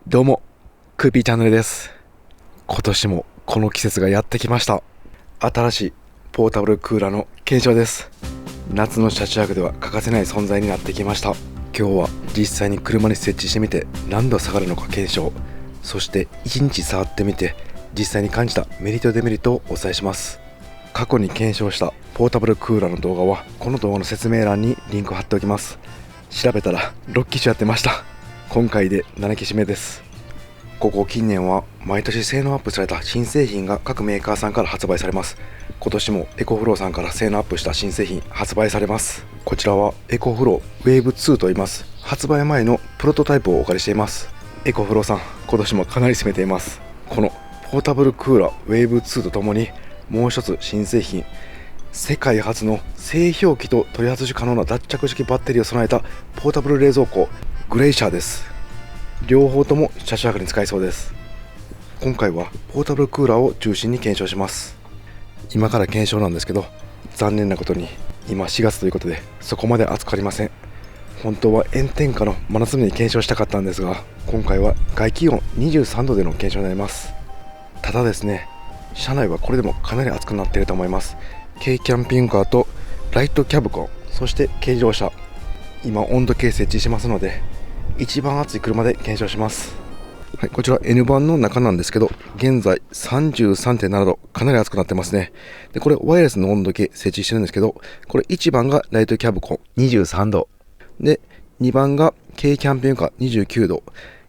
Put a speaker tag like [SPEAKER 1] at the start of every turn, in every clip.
[SPEAKER 1] どうも、クーピーチャンネルです。今年もこの季節がやってきました。新しいポータブルクーラーの検証です。夏の車中泊では欠かせない存在になってきました。今日は実際に車に設置してみて何度下がるのか検証、そして1日触ってみて実際に感じたメリットデメリットをお伝えします。過去に検証したポータブルクーラーの動画はこの動画の説明欄にリンクを貼っておきます。調べたら6機種やってました。今回で7機種目です。ここ近年は毎年性能アップされた新製品が各メーカーさんから発売されます。今年もエコフローさんから性能アップした新製品発売されます。こちらはエコフローウェーブ2と言います。発売前のプロトタイプをお借りしています。エコフローさん、今年もかなり攻めています。このポータブルクーラーウェーブ2とともにもう一つ新製品、世界初の製氷機と取り外し可能な脱着式バッテリーを備えたポータブル冷蔵庫グレイシャーです。両方とも車中泊に使えそうです。今回はポータブルクーラーを中心に検証します。今から検証なんですけど、残念なことに今4月ということでそこまで暑くありません。本当は炎天下の真夏日に検証したかったんですが、今回は外気温23度での検証になります。ただですね、車内はこれでもかなり暑くなっていると思います。軽キャンピングカーとライトキャブコン、そして軽自動車、今温度計設置しますので一番暑い車で検証します。はい、こちら N 版の中なんですけど、現在 33.7 度、かなり暑くなってますね。で、これワイヤレスの温度計設置してるんですけど、これ1番がライトキャブコン23度で、2番が軽キャンピングカー29度。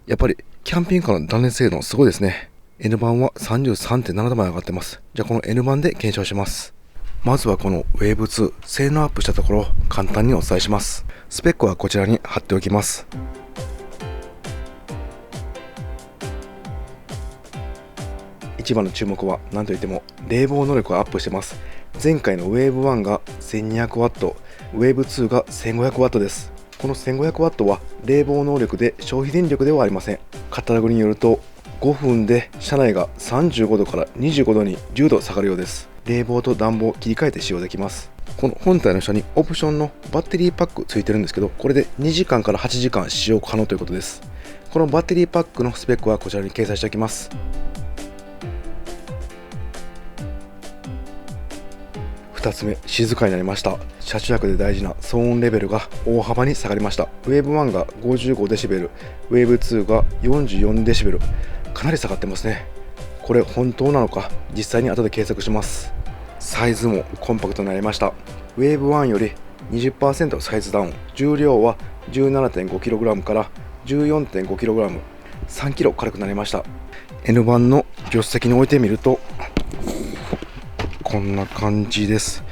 [SPEAKER 1] やっぱりキャンピングカーの断熱性能すごいですね。N 版は 33.7 度まで上がってます。じゃあこの N 版で検証します。まずはこの Wave 2性能アップしたところを簡単にお伝えします。スペックはこちらに貼っておきます。一番の注目は何といっても冷房能力がアップしてます。前回の Wave 1が 1200W、Wave 2が 1500W です。この 1500W は冷房能力で消費電力ではありません。カタログによると5分で車内が35度から25度に10度下がるようです。冷房と暖房を切り替えて使用できます。この本体の下にオプションのバッテリーパックついてるんですけど、これで2時間から8時間使用可能ということです。このバッテリーパックのスペックはこちらに掲載しておきます。2つ目、静かになりました。車中泊で大事な騒音レベルが大幅に下がりました。Wave 1が 55dB、Wave 2が 44dB、かなり下がってますね。これ本当なのか実際に後で計測します。サイズもコンパクトになりました。 Wave 1より 20% サイズダウン、重量は 17.5kg から 14.5kg、 3kg 軽くなりました。 N 版の助手席に置いてみるとこんな感じです。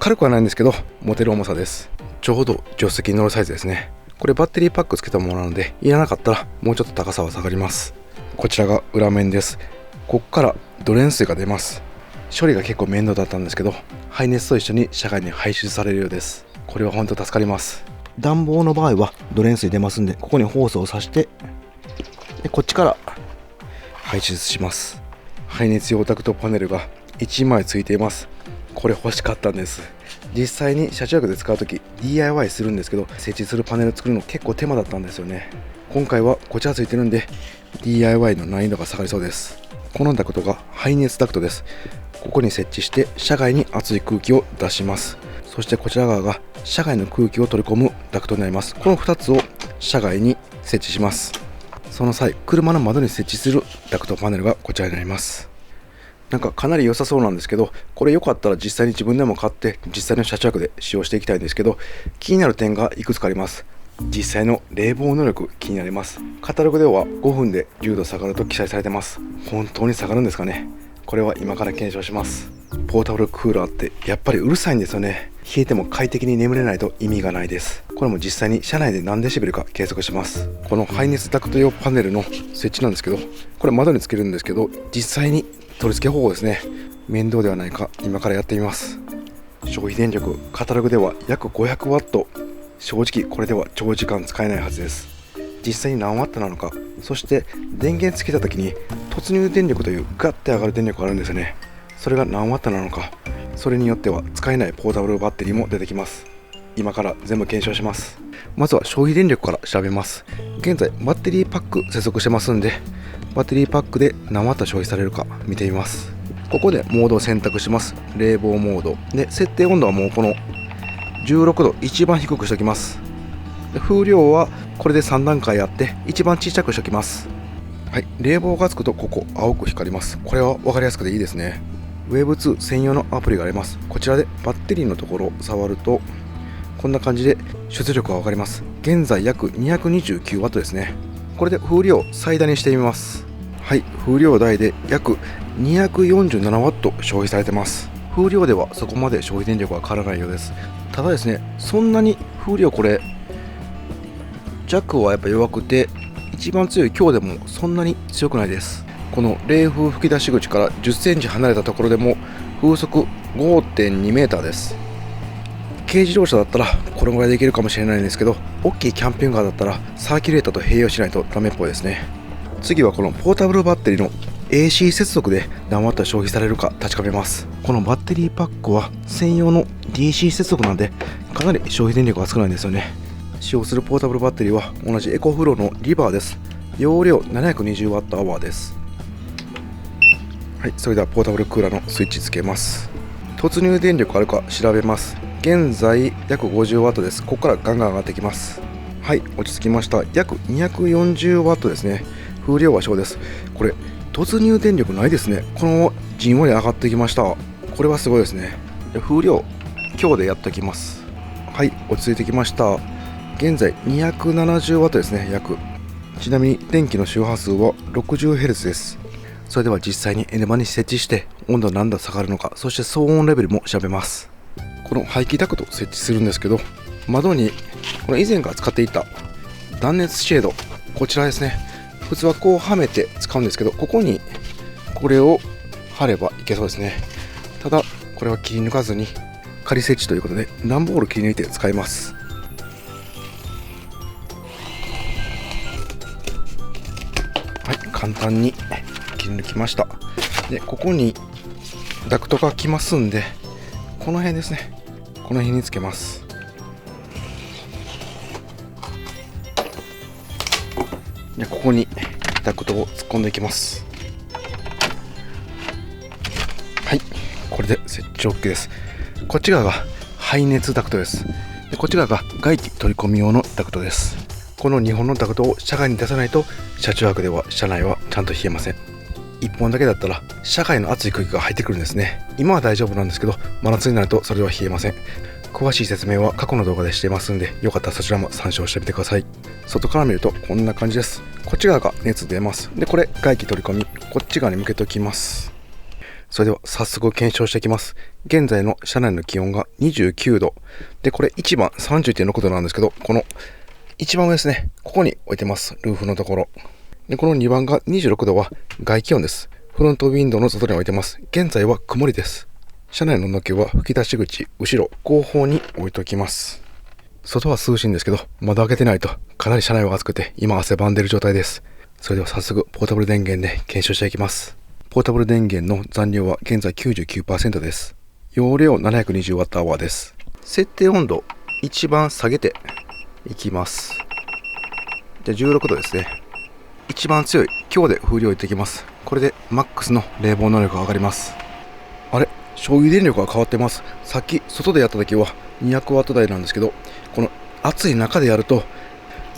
[SPEAKER 1] 軽くはないんですけど持てる重さです。ちょうど助手席に乗るサイズですね。これバッテリーパックつけたものなのでいらなかったらもうちょっと高さは下がります。こちらが裏面です。ここからドレン水が出ます。処理が結構面倒だったんですけど、排熱と一緒に車外に排出されるようです。これは本当助かります。暖房の場合はドレン水出ますんで、ここにホースを挿してでこっちから排出します。排熱用ダクトパネルが1枚ついています。これ欲しかったんです。実際に車中泊で使うとき DIY するんですけど、設置するパネル作るの結構手間だったんですよね。今回はこちらついてるんで DIY の難易度が下がりそうです。このダクトが排熱ダクトです。ここに設置して車外に熱い空気を出します。そしてこちら側が車外の空気を取り込むダクトになります。この2つを車外に設置します。その際、車の窓に設置するダクトパネルがこちらになります。なんかかなり良さそうなんですけど、これよかったら実際に自分でも買って実際の車中泊で使用していきたいんですけど、気になる点がいくつかあります。実際の冷房能力気になります。カタログでは5分で10度下がると記載されてます。本当に下がるんですかね。これは今から検証します。ポータブルクーラーってやっぱりうるさいんですよね。冷えても快適に眠れないと意味がないです。これも実際に車内で何デシベルか計測します。この排熱ダクト用パネルの設置なんですけど、これ窓につけるんですけど、実際に取り付け方法ですね。面倒ではないか今からやってみます。消費電力カタログでは約 500W、 正直これでは長時間使えないはずです。実際に何ワットなのか、そして電源つけた時に突入電力というガッて上がる電力があるんですよね。それが何ワットなのか、それによっては使えないポータブルバッテリーも出てきます。今から全部検証します。まずは消費電力から調べます。現在バッテリーパック接続してますんで、バッテリーパックで何ワット消費されるか見てみます。ここでモードを選択します。冷房モードで、設定温度はもうこの16度一番低くしておきます。で、風量はこれで3段階あって一番小さくしておきます。はい、冷房がつくとここ青く光ります。これは分かりやすくていいですね。Web2 専用のアプリがあります。こちらでバッテリーのところを触るとこんな感じで出力が分かります。現在約 229W ですね。これで風量最大にしてみます。はい、風量大で約 247W 消費されてます。風量ではそこまで消費電力は変わらないようです。ただですね、そんなに風量これ弱はやっぱ弱くて、一番強い強でもそんなに強くないです。この冷風吹き出し口から10センチ離れたところでも風速 5.2 メーターです。軽自動車だったらこれぐらいできるかもしれないんですけど、大きいキャンピングカーだったらサーキュレーターと併用しないとダメっぽいですね。次はこのポータブルバッテリーの AC 接続で何ワット消費されるか確かめます。このバッテリーパックは専用の DC 接続なんでかなり消費電力が少ないんですよね。使用するポータブルバッテリーは同じエコフローのリバーです。容量 720Wh です。はい、それではポータブルクーラーのスイッチつけます。突入電力あるか調べます。現在約 50W です。ここからガンガン上がってきます。はい、落ち着きました。約 240W ですね。風量は小です。これ突入電力ないですね。このままじんわり上がってきました。これはすごいですね。風量強でやっておきます。はい、落ち着いてきました。現在 270W ですね、約。ちなみに電気の周波数は 60Hz です。それでは実際にエネマに設置して温度何度下がるのか、そして騒音レベルも調べます。この排気ダクトを設置するんですけど、窓にこの以前から使っていた断熱シェード、こちらですね。普通はこうはめて使うんですけど、ここにこれを貼ればいけそうですね。ただこれは切り抜かずに仮設置ということで段ボール切り抜いて使います。はい、簡単に切り抜きました。で、ここにダクトが来ますんで、この辺ですね、この辺につけます。で、ここにダクトを突っ込んでいきます。はい、これで設置 OK です。こっち側が排熱ダクトです。で、こっち側が外気取り込み用のダクトです。この2本のダクトを車外に出さないと車中泊では車内はちゃんと冷えません。1本だけだったら車外の熱い空気が入ってくるんですね。今は大丈夫なんですけど、真夏になるとそれは冷えません。詳しい説明は過去の動画でしていますんで、よかったらそちらも参照してみてください。外から見るとこんな感じです。こっち側が熱出ます。で、これ外気取り込み、こっち側に向けておきます。それでは早速検証していきます。現在の車内の気温が29度で、これ1番 30.6 度なんですけど、この一番上ですね、ここに置いてます。ルーフのところで、この2番が26度は外気温です。フロントウィンドウの外に置いてます。現在は曇りです。車内の温度計は吹き出し口後ろ後方に置いておきます。外は涼しいんですけど、窓開けてないとかなり車内は暑くて今汗ばんでる状態です。それでは早速ポータブル電源で検証していきます。ポータブル電源の残量は現在 99% です。容量 720Wh です。設定温度一番下げていきます。じゃあ16度ですね。一番強い強で風量を入れていきます。これでマックスの冷房能力が上がります。あれ、消費電力が変わってます。さっき外でやった時は 200W 台なんですけど、この暑い中でやると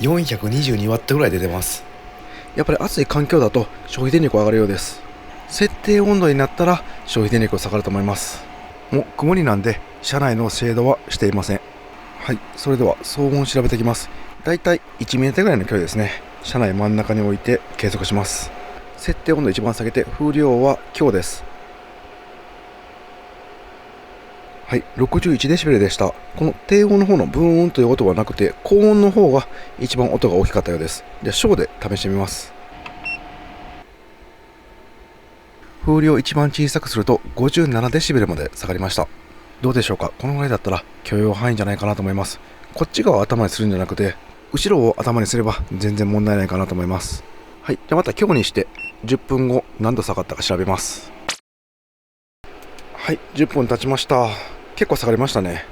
[SPEAKER 1] 422W ぐらい出てます。やっぱり暑い環境だと消費電力が上がるようです。設定温度になったら消費電力が下がると思います。もう曇りなんで車内のシェードはしていません。はい、それでは騒音を調べていきます。だいたい1メートルぐらいの距離ですね。車内真ん中に置いて計測します。設定温度一番下げて風量は強です。はい、61デシベルでした。この低音の方のブーンという音はなくて、高音の方が一番音が大きかったようです。じゃあ小で試してみます。風量を一番小さくすると57デシベルまで下がりました。どうでしょうか。このぐらいだったら許容範囲じゃないかなと思います。こっち側を頭にするんじゃなくて、後ろを頭にすれば全然問題ないかなと思います。はい、じゃあまた強にして10分後何度下がったか調べます。はい、10分経ちました。結構下がりましたね。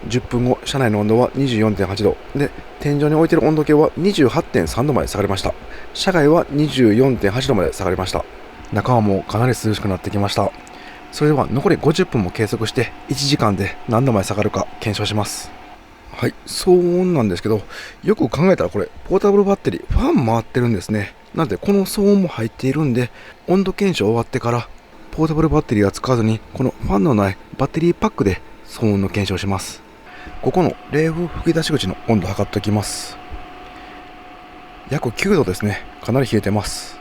[SPEAKER 1] 10分後、車内の温度は 24.8 度で、天井に置いている温度計は 28.3 度まで下がりました。車外は 24.8 度まで下がりました。中はもうかなり涼しくなってきました。それでは残り50分も計測して1時間で何度まで下がるか検証します。はい、騒音なんですけど、よく考えたらこれポータブルバッテリーファン回ってるんですね。なのでこの騒音も入っているんで、温度検証終わってからポータブルバッテリーは使わずにこのファンのないバッテリーパックで騒音の検証をします。ここの冷風吹き出し口の温度を測っておきます。約9度ですね。かなり冷えてます。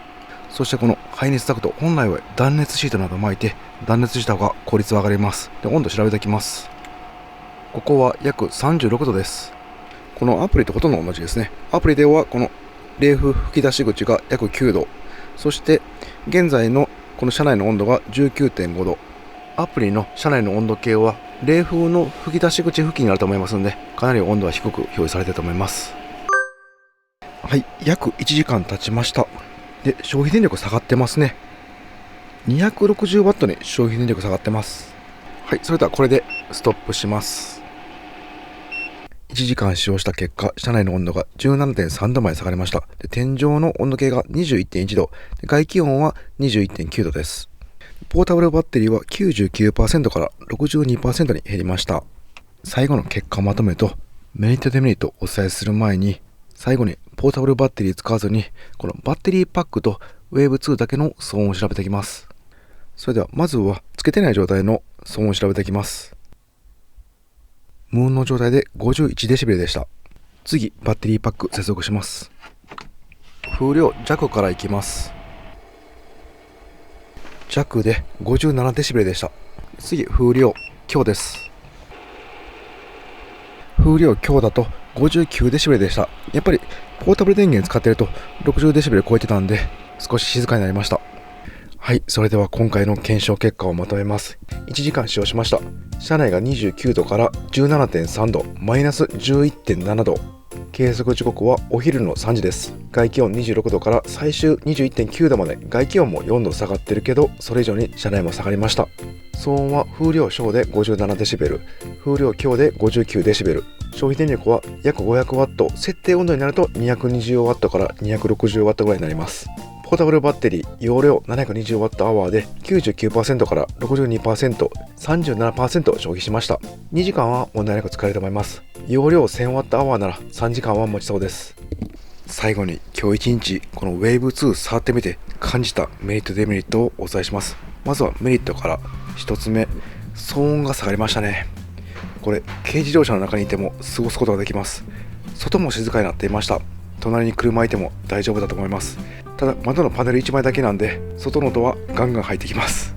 [SPEAKER 1] そしてこの排熱ダクト、本来は断熱シートなどを巻いて断熱した方が効率は上がります。で、温度調べておきます。ここは約36度です。このアプリとほとんど同じですね。アプリではこの冷風吹き出し口が約9度、そして現在のこの車内の温度が 19.5 度。アプリの車内の温度計は冷風の吹き出し口付近にあると思いますので、かなり温度は低く表示されていると思います。はい、約1時間経ちました。で、消費電力下がってますね。260ワットに消費電力下がってます。はい、それではこれでストップします。1時間使用した結果、車内の温度が 17.3 度まで下がりました。で、天井の温度計が 21.1 度、で外気温は 21.9 度です。ポータブルバッテリーは 99% から 62% に減りました。最後の結果まとめとメリットデメリットをお伝えする前に、最後にポータブルバッテリー使わずにこのバッテリーパックと Wave2 だけの騒音を調べていきます。それではまずはつけてない状態の騒音を調べていきます。無音の状態で 51dB でした。次、バッテリーパック接続します。風量弱からいきます。弱で 57dB でした。次、風量強です。風量強だと 59dB でした。やっぱりポータブル電源使ってると 60dB 超えてたんで少し静かになりました。はい、それでは今回の検証結果をまとめます。1時間使用しました。車内が29度から 17.3 度、マイナス 11.7 度。計測時刻はお昼の3時です。外気温26度から最終 21.9 度まで、外気温も4度下がってるけど、それ以上に車内も下がりました。騒音は風量小で 57dB、風量強で 59dB、消費電力は約 500W、設定温度になると 220W から 260W ぐらいになります。ポータブルバッテリー容量 720Wh で 99% から 62%、37% 消費しました。2時間は問題なく使えると思います。容量 1000Wh なら3時間は持ちそうです。最後に今日1日この Wave2 触ってみて感じたメリットデメリットをお伝えします。まずはメリットから1つ目、騒音が下がりましたね。これ軽自動車の中にいても過ごすことができます。外も静かになっていました。隣に車いても大丈夫だと思います。ただ窓のパネル1枚だけなんで外の音はガンガン入ってきます。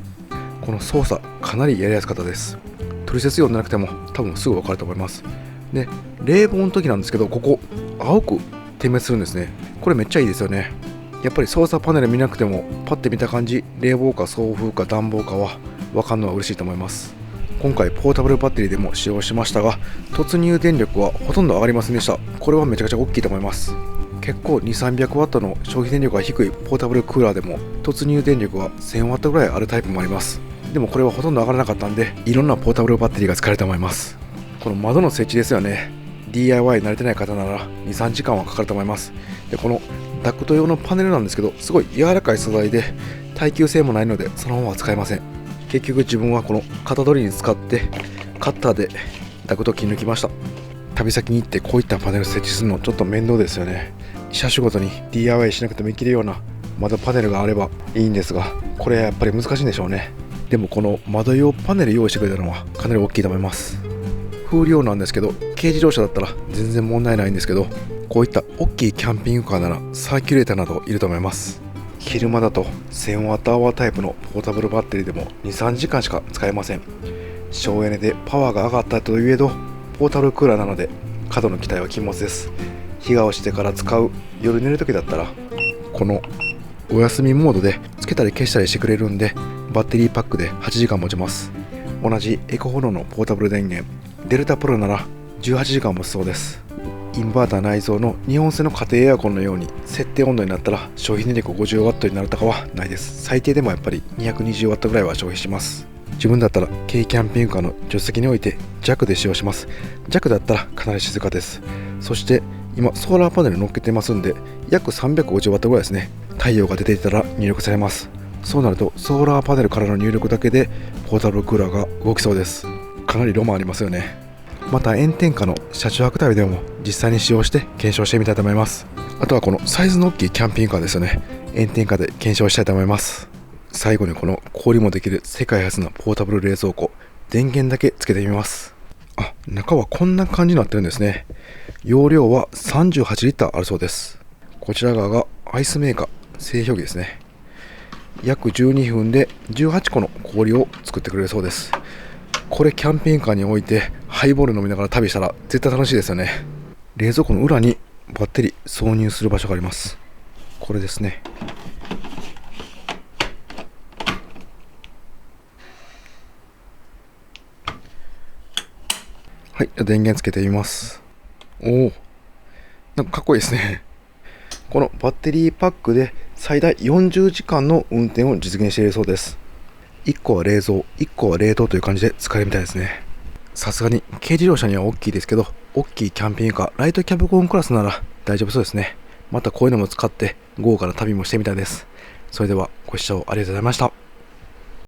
[SPEAKER 1] この操作かなりやりやすかったです。トリセツ読んでなくても多分すぐ分かると思います。で、冷房の時なんですけど、ここ青く点滅するんですね。これめっちゃいいですよね。やっぱり操作パネル見なくてもパッて見た感じ、冷房か送風か暖房かは分かるのは嬉しいと思います。今回ポータブルバッテリーでも使用しましたが、突入電力はほとんど上がりませんでした。これはめちゃくちゃ大きいと思います。結構 2,300W の消費電力が低いポータブルクーラーでも突入電力は 1000W ぐらいあるタイプもあります。でもこれはほとんど上がらなかったんで、いろんなポータブルバッテリーが使えると思います。この窓の設置ですよね。 DIY 慣れてない方なら 2,3 時間はかかると思います。で、このダクト用のパネルなんですけど、すごい柔らかい素材で耐久性もないのでそのままは使えません。結局自分はこの型取りに使ってカッターでダクトを切り抜きました。旅先に行ってこういったパネル設置するのちょっと面倒ですよね。車種ごとに DIY しなくてもいけるような窓パネルがあればいいんですが、これはやっぱり難しいんでしょうね。でもこの窓用パネル用意してくれたのはかなり大きいと思います。風量なんですけど、軽自動車だったら全然問題ないんですけど、こういった大きいキャンピングカーならサーキュレーターなどいると思います。昼間だと 1000Wh タイプのポータブルバッテリーでも 2,3 時間しか使えません。省エネでパワーが上がったといえど、ポータブルクーラーなので過度の期待は禁物です。日が落ちてから使う夜寝る時だったらこのお休みモードでつけたり消したりしてくれるんで、バッテリーパックで8時間持ちます。同じエコホロのポータブル電源デルタプロなら18時間持ちそうです。インバーター内蔵の日本製の家庭エアコンのように設定温度になったら消費電力 50W になるとかはないです。最低でもやっぱり 220W ぐらいは消費します。自分だったら軽キャンピングカーの助手席に置いて弱で使用します。弱だったらかなり静かです。そして今ソーラーパネル乗っけてますんで、約 350W ぐらいですね。太陽が出ていたら入力されます。そうなるとソーラーパネルからの入力だけでポータブルクーラーが動きそうです。かなりロマンありますよね。また炎天下の車中泊旅でも実際に使用して検証してみたいと思います。あとはこのサイズの大きいキャンピングカーですよね。炎天下で検証したいと思います。最後にこの氷もできる世界初のポータブル冷蔵庫、電源だけつけてみます。中はこんな感じになってるんですね。容量は38リッターあるそうです。こちら側がアイスメーカー製氷機ですね。約12分で18個の氷を作ってくれるそうです。これキャンピングカーに置いてハイボール飲みながら旅したら絶対楽しいですよね。冷蔵庫の裏にバッテリー挿入する場所があります。これですね。はい、電源つけてみます。なんかかっこいいですね。このバッテリーパックで最大40時間の運転を実現しているそうです。1個は冷蔵、1個は冷凍という感じで使えるみたいですね。さすがに軽自動車には大きいですけど、大きいキャンピングカー、ライトキャブコンクラスなら大丈夫そうですね。またこういうのも使って豪華な旅もしてみたいです。それではご視聴ありがとうございました。